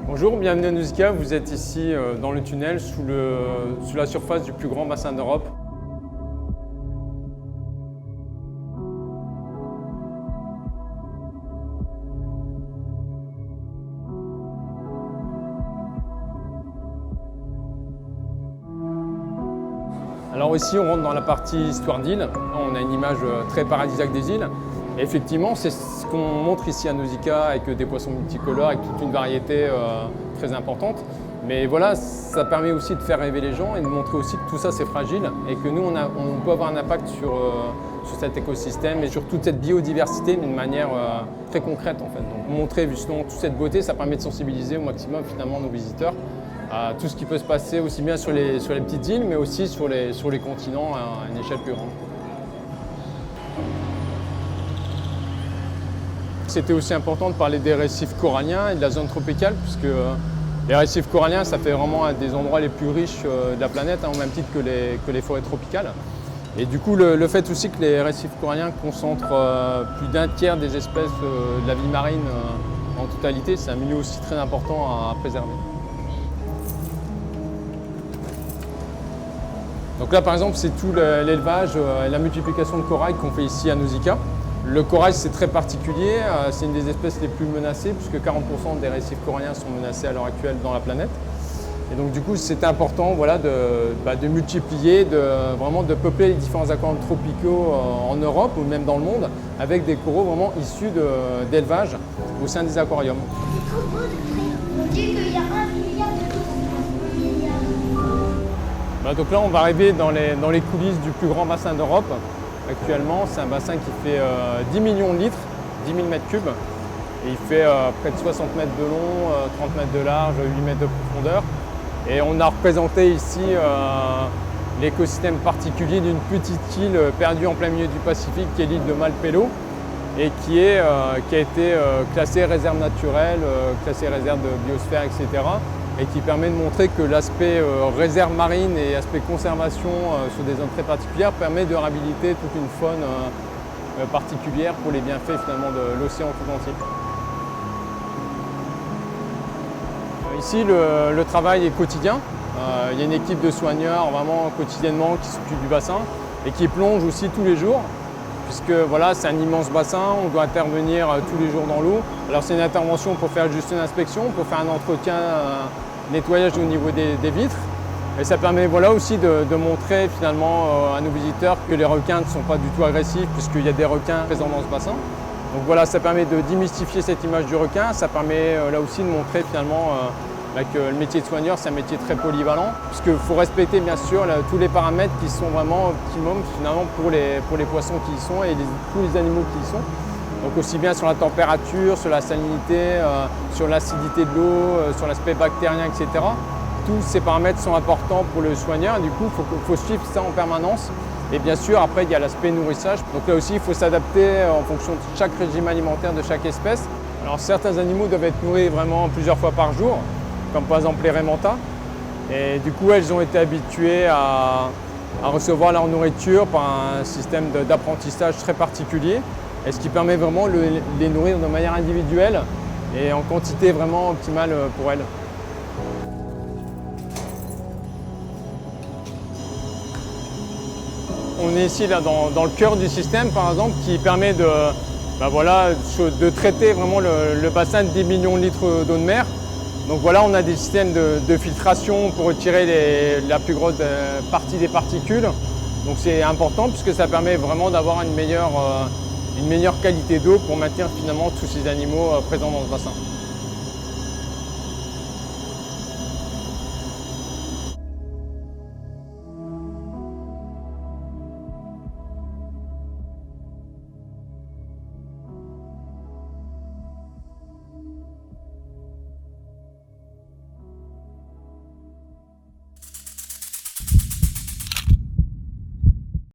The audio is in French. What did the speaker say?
Bonjour, bienvenue à Nausicaa. Vous êtes ici dans le tunnel sous la surface du plus grand bassin d'Europe. Alors ici, on rentre dans la partie histoire d'île. On a une image très paradisiaque des îles. Et effectivement, c'est ce qu'on montre ici à Nausicaa avec des poissons multicolores, avec toute une variété très importante. Mais voilà, ça permet aussi de faire rêver les gens et de montrer aussi que tout ça c'est fragile et que nous, on peut avoir un impact sur cet écosystème et sur toute cette biodiversité, mais de manière très concrète en fait. Donc montrer justement toute cette beauté, ça permet de sensibiliser au maximum finalement nos visiteurs à tout ce qui peut se passer aussi bien sur les petites îles, mais aussi sur les continents à une échelle plus grande. C'était aussi important de parler des récifs coralliens et de la zone tropicale, puisque les récifs coralliens, ça fait vraiment un des endroits les plus riches de la planète, au même titre que les forêts tropicales. Et du coup, le fait aussi que les récifs coralliens concentrent plus d'un tiers des espèces de la vie marine en totalité, c'est un milieu aussi très important à préserver. Donc là, par exemple, c'est tout l'élevage et la multiplication de corail qu'on fait ici à Nausicaa. Le corail, c'est très particulier, c'est une des espèces les plus menacées, puisque 40% des récifs coralliens sont menacés à l'heure actuelle dans la planète. Et donc du coup, c'était important voilà, de multiplier, vraiment de peupler les différents aquariums tropicaux en Europe ou même dans le monde, avec des coraux vraiment issus d'élevage au sein des aquariums. C'est trop beau de on dit qu'il y a 1 milliard de Donc là, on va arriver dans les coulisses du plus grand bassin d'Europe. Actuellement, c'est un bassin qui fait 10 millions de litres, 10 000 mètres cubes. Et il fait près de 60 mètres de long, 30 mètres de large, 8 mètres de profondeur. Et on a représenté ici l'écosystème particulier d'une petite île perdue en plein milieu du Pacifique, qui est l'île de Malpelo, et qui a été classée réserve naturelle, classée réserve de biosphère, etc. Et qui permet de montrer que l'aspect réserve marine et aspect conservation sur des zones très particulières permet de réhabiliter toute une faune particulière pour les bienfaits finalement de l'océan tout entier. Ici, le travail est quotidien. Il y a une équipe de soigneurs vraiment quotidiennement qui s'occupe du bassin et qui plonge aussi tous les jours, puisque voilà, c'est un immense bassin, on doit intervenir tous les jours dans l'eau. Alors c'est une intervention pour faire juste une inspection, pour faire un entretien, nettoyage au niveau des vitres. Et ça permet voilà, aussi de montrer finalement à nos visiteurs que les requins ne sont pas du tout agressifs, puisqu'il y a des requins présents dans ce bassin. Donc voilà, ça permet de démystifier cette image du requin, ça permet là aussi de montrer finalement que le métier de soigneur, c'est un métier très polyvalent, puisqu'il faut respecter bien sûr tous les paramètres qui sont vraiment optimum finalement pour les poissons qui y sont et tous les animaux qui y sont. Donc aussi bien sur la température, sur la salinité, sur l'acidité de l'eau, sur l'aspect bactérien, etc. Tous ces paramètres sont importants pour le soigneur, du coup il faut suivre ça en permanence. Et bien sûr, après, il y a l'aspect nourrissage. Donc là aussi, il faut s'adapter en fonction de chaque régime alimentaire de chaque espèce. Alors certains animaux doivent être nourris vraiment plusieurs fois par jour, comme par exemple les raimentas. Et du coup, elles ont été habituées à recevoir leur nourriture par un système d'apprentissage très particulier, et ce qui permet vraiment de les nourrir de manière individuelle et en quantité vraiment optimale pour elles. On est ici là, dans le cœur du système, par exemple, qui permet de traiter vraiment le bassin de 10 millions de litres d'eau de mer. Donc voilà, on a des systèmes de filtration pour retirer la plus grosse partie des particules. Donc c'est important puisque ça permet vraiment d'avoir une meilleure qualité d'eau pour maintenir finalement tous ces animaux présents dans ce bassin.